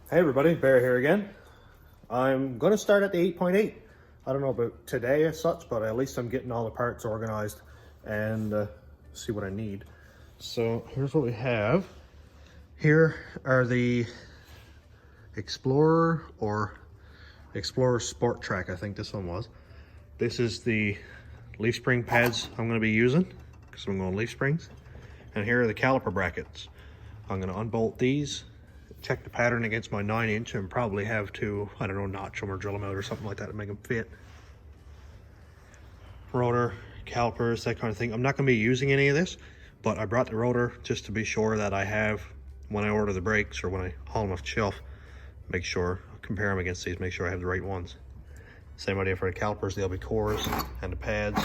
Hey everybody, Bear here again. I'm going to start at the 8.8. I don't know about today as such, but at least I'm getting all the parts organized and see what I need. So here's what we have. Here are the Explorer or Explorer Sport Track, I think this one was. This is the leaf spring pads I'm going to be using because I'm going leaf springs. And here are the caliper brackets. I'm going to unbolt these, check the pattern against my 9-inch, and probably have to, I don't know, notch them or drill them out or something like that to make them fit. Rotor, calipers, that kind of thing. I'm not going to be using any of this, but I brought the rotor just to be sure that I have, when I order the brakes or when I haul them off the shelf, make sure, compare them against these, make sure I have the right ones. Same idea for the calipers, they'll be cores, and the pads,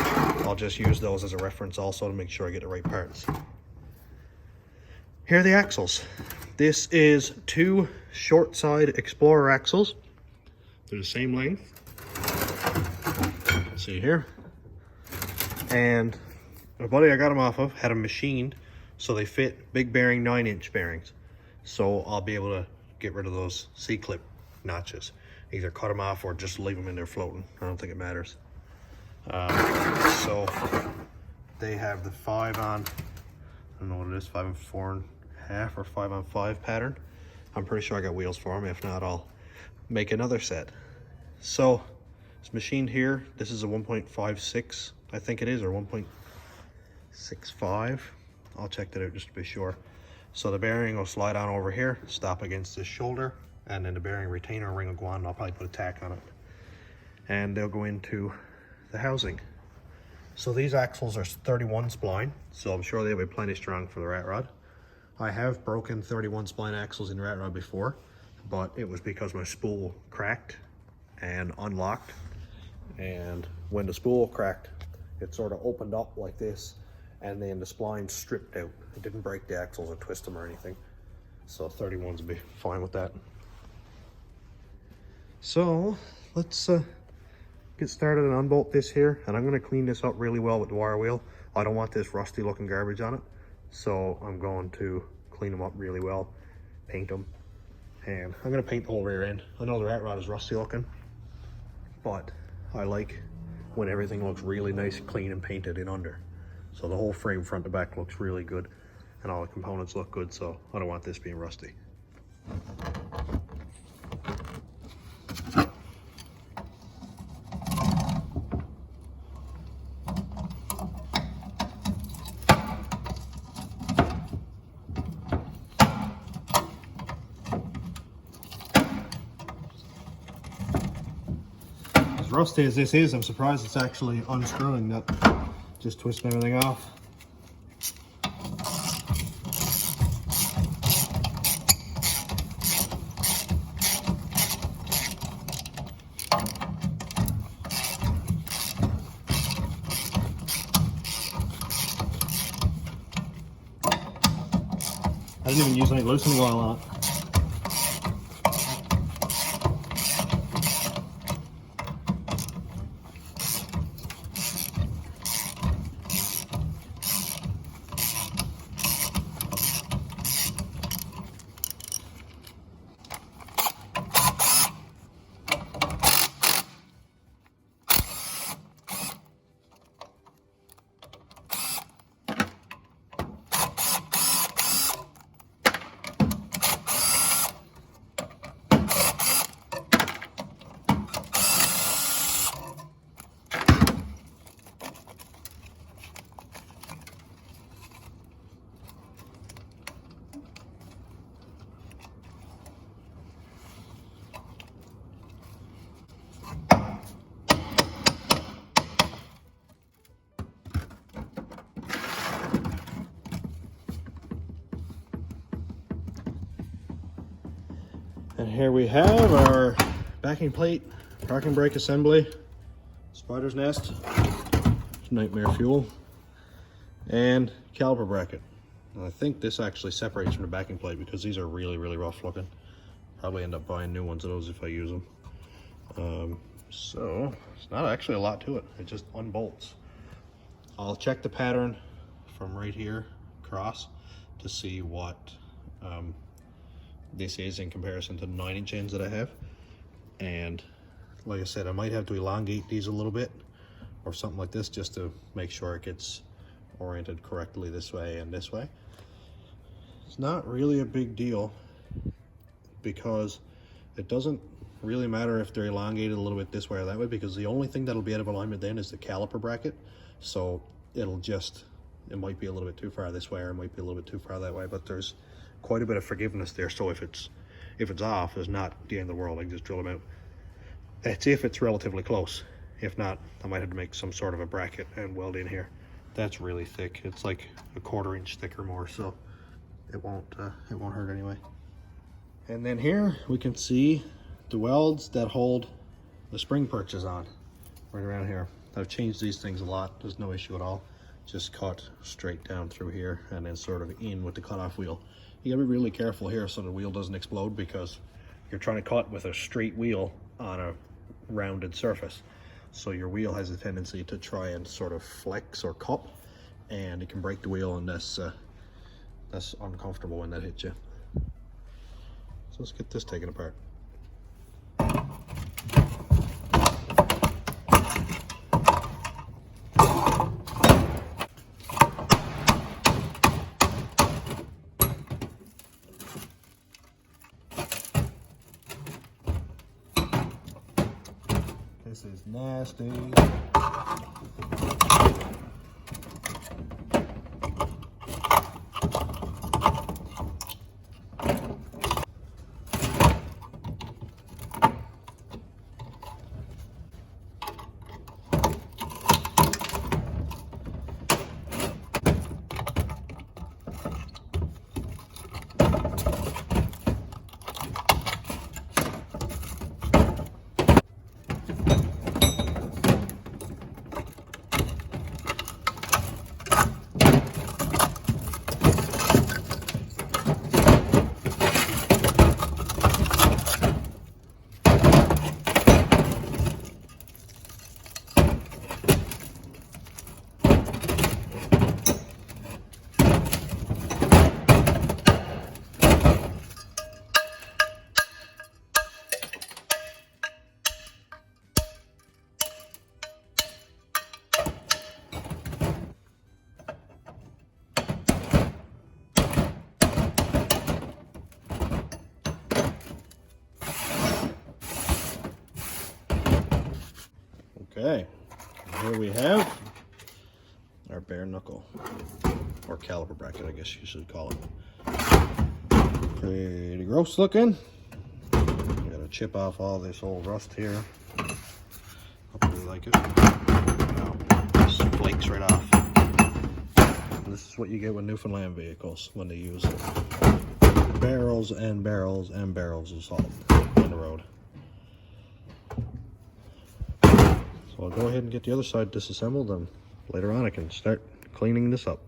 I'll just use those as a reference also to make sure I get the right parts. Here are the axles. This is two short side Explorer axles. They're the same length. See here. And the buddy I got them off of had them machined so they fit big bearing 9-inch bearings. So I'll be able to get rid of those C-clip notches. Either cut them off or just leave them in there floating. I don't think it matters. So they have the 5 on, I don't know what it is, 5 and 4.5 or 5 on 5 pattern. I'm pretty sure I got wheels for them. If not, I'll make another set. So it's machined here. This is a 1.56, I think it is, or 1.65. I'll check that out just to be sure. So the bearing will slide on over here, stop against this shoulder, and then the bearing retainer ring will go on, and I'll probably put a tack on it. And they'll go into the housing. So these axles are 31 spline, so I'm sure they'll be plenty strong for the rat rod. I have broken 31 spline axles in the rat rod before, but it was because my spool cracked and unlocked. And when the spool cracked, it sort of opened up like this, and then the spline stripped out. It didn't break the axles or twist them or anything. So 31s would be fine with that. So let's get started and unbolt this here, and I'm going to clean this up really well with the wire wheel. I don't want this rusty looking garbage on it, so I'm going to clean them up really well, paint them, and I'm going to paint the whole rear end. I know the rat rod is rusty looking, but I like when everything looks really nice, clean, and painted in under. So the whole frame front to back looks really good, and all the components look good, so I don't want this being rusty. As rusty as this is, I'm surprised it's actually unscrewing, that just twisting everything off. I didn't even use any loosening oil on it. And here we have our backing plate, parking brake assembly, spider's nest, nightmare fuel, and caliper bracket. And I think this actually separates from the backing plate because these are really, really rough looking. Probably end up buying new ones of those if I use them. So it's not actually a lot to it. It just unbolts. I'll check the pattern from right here across to see what this is in comparison to the 9-inch ends that I have. And like I said, I might have to elongate these a little bit or something like this just to make sure it gets oriented correctly this way and this way. It's not really a big deal because it doesn't really matter if they're elongated a little bit this way or that way, because the only thing that'll be out of alignment then is the caliper bracket. So it might be a little bit too far this way, or it might be a little bit too far that way, but there's quite a bit of forgiveness there. So if it's off, it's not the end of the world. I can just drill them out. That's if it's relatively close. If not, I might have to make some sort of a bracket and weld in here. That's really thick. It's like a 1/4 inch thick or more, so it won't hurt anyway. And then here we can see the welds that hold the spring perches on right around here. I've changed these things a lot. There's no issue at all. Just cut straight down through here and then sort of in with the cutoff wheel. You gotta be really careful here so the wheel doesn't explode, because you're trying to cut with a straight wheel on a rounded surface. So your wheel has a tendency to try and sort of flex or cup, and it can break the wheel, and that's uncomfortable when that hits you. So let's get this taken apart. This is nasty. Okay, here we have our bare knuckle, or caliper bracket, I guess you should call it. Pretty gross looking. Gotta chip off all this old rust here. Hope you like it. Now, this flakes right off. And this is what you get with Newfoundland vehicles when they use barrels and barrels and barrels of salt on the road. So I'll go ahead and get the other side disassembled, and later on I can start cleaning this up.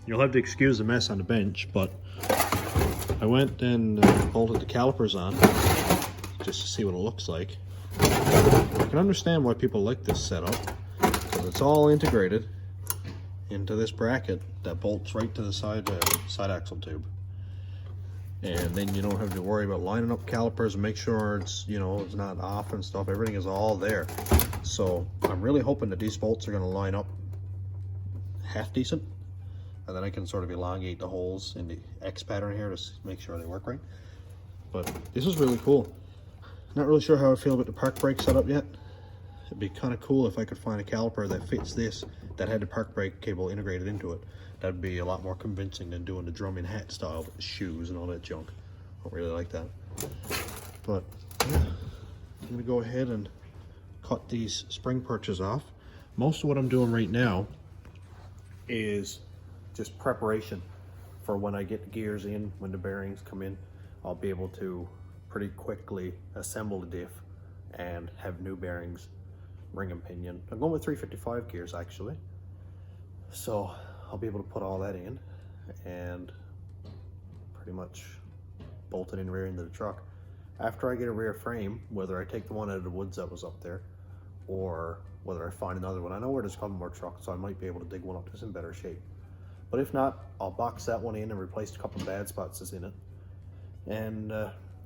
You'll have to excuse the mess on the bench, but I went and bolted the calipers on just to see what it looks like. I can understand why people like this setup, because it's all integrated into this bracket that bolts right to the side axle tube. And then you don't have to worry about lining up calipers and make sure it's, you know, it's not off and stuff. Everything is all there. So I'm really hoping that these bolts are going to line up half decent, and then I can sort of elongate the holes in the X pattern here to make sure they work right. But this is really cool. Not really sure how I feel about the park brake setup yet. It'd be kind of cool if I could find a caliper that fits this, that had the park brake cable integrated into it. That'd be a lot more convincing than doing the drum in hat style with the shoes and all that junk. I don't really like that. But yeah, I'm gonna go ahead and cut these spring perches off. Most of what I'm doing right now is just preparation for when I get the gears in, when the bearings come in. I'll be able to pretty quickly assemble the diff and have new bearings, ring and pinion. I'm going with 355 gears actually, so I'll be able to put all that in, and and pretty much bolt it in rear into the truck. After I get a rear frame, whether I take the one out of the woods that was up there or whether I find another one, I know where there's a couple more trucks, so I might be able to dig one up that's in better shape. But if not, I'll box that one in and replace a couple of bad spots that's in it. And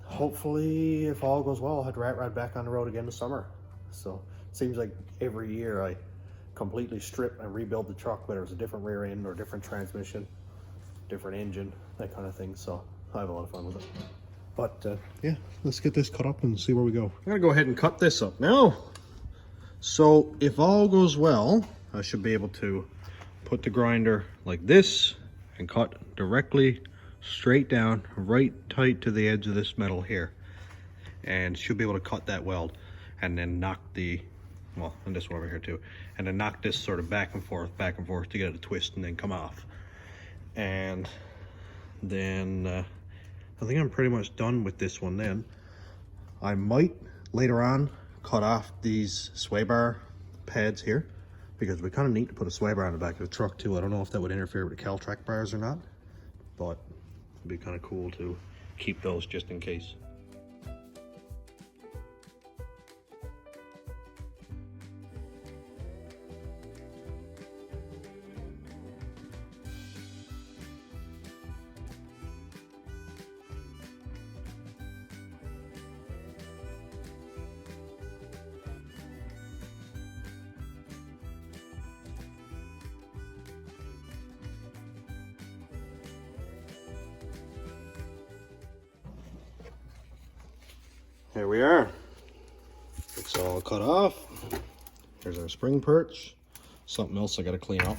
hopefully, if all goes well, I'll have to rat ride back on the road again this summer. So it seems like every year I completely strip and rebuild the truck, whether it's a different rear end or different transmission, different engine, that kind of thing. So I have a lot of fun with it. But yeah, let's get this cut up and see where we go. I'm gonna go ahead and cut this up now. So if all goes well, I should be able to put the grinder like this and cut directly straight down, right tight to the edge of this metal here, and should be able to cut that weld and then knock the, well, and this one over here too, and then knock this sort of back and forth to get it to twist and then come off. And then I think I'm pretty much done with this one. Then I might later on cut off these sway bar pads here, because we kind of need to put a sway bar on the back of the truck too. I don't know if that would interfere with the Caltrack bars or not, but it'd be kind of cool to keep those just in case. Here we are. It's all cut off. Here's our spring perch. Something else I gotta clean up.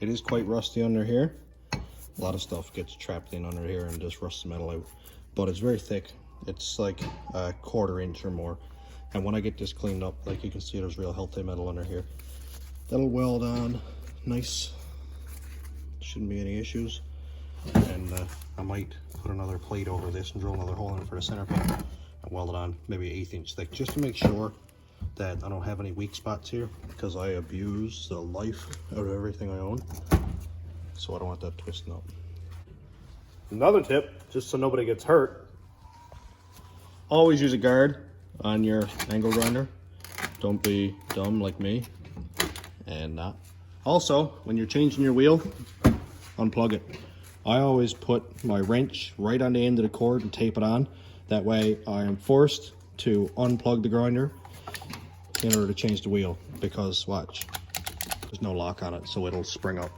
It is quite rusty under here. A lot of stuff gets trapped in under here and just rusts the metal out. But it's very thick. It's like a 1/4 inch or more. And when I get this cleaned up, like you can see, there's real healthy metal under here. That'll weld on nice. Shouldn't be any issues. And I might put another plate over this and drill another hole in it for the center pin. And weld it on maybe 1/8 inch thick, just to make sure that I don't have any weak spots here, because I abuse the life out of everything I own, so I don't want that twisting up. Another tip, just so nobody gets hurt, always use a guard on your angle grinder. Don't be dumb like me and not. Also, when you're changing your wheel, unplug it. I always put my wrench right on the end of the cord and tape it on. That way I am forced to unplug the grinder in order to change the wheel, because watch, there's no lock on it, so it'll spring up.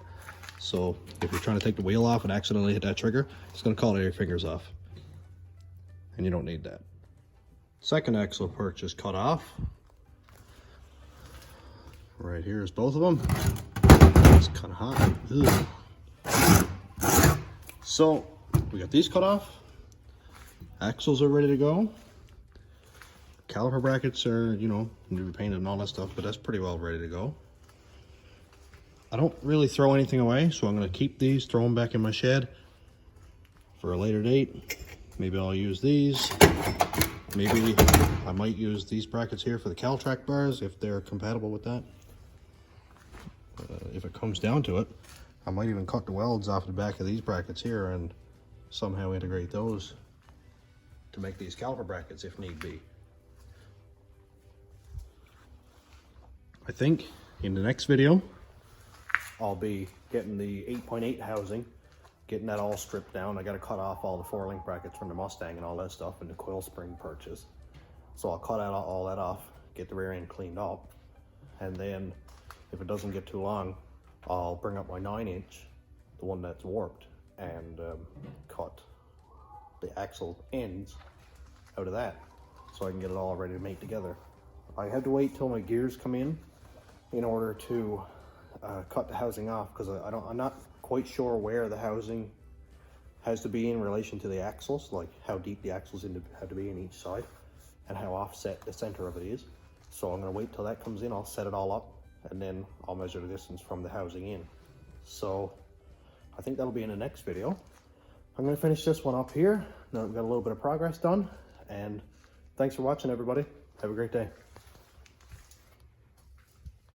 So if you're trying to take the wheel off and accidentally hit that trigger, it's going to call your fingers off, and you don't need that. Second axle perch is cut off. Right here is both of them. It's kind of hot. Ugh. So we got these cut off. Axles are ready to go. Caliper brackets are, you know, need to be painted and all that stuff, but that's pretty well ready to go. I don't really throw anything away, so I'm going to keep these, throw them back in my shed for a later date. Maybe I'll use these. Maybe I might use these brackets here for the Caltrack bars if they're compatible with that. If it comes down to it, I might even cut the welds off the back of these brackets here and somehow integrate those to make these caliper brackets if need be. I think in the next video I'll be getting the 8.8 housing, getting that all stripped down. I got to cut off all the 4-link brackets from the Mustang and all that stuff, and the coil spring perches. So I'll cut out all that off, get the rear end cleaned up, and then if it doesn't get too long, I'll bring up my 9-inch, the one that's warped, and cut the axle ends out of that, so I can get it all ready to mate together. I had to wait till my gears come in order to cut the housing off, because I'm not quite sure where the housing has to be in relation to the axles, like how deep the axles have to be in each side and how offset the center of it is. So I'm going to wait till that comes in, I'll set it all up, and then I'll measure the distance from the housing in. So I think that'll be in the next video. I'm going to finish this one up here. Now I've got a little bit of progress done, and thanks for watching, everybody. Have a great day.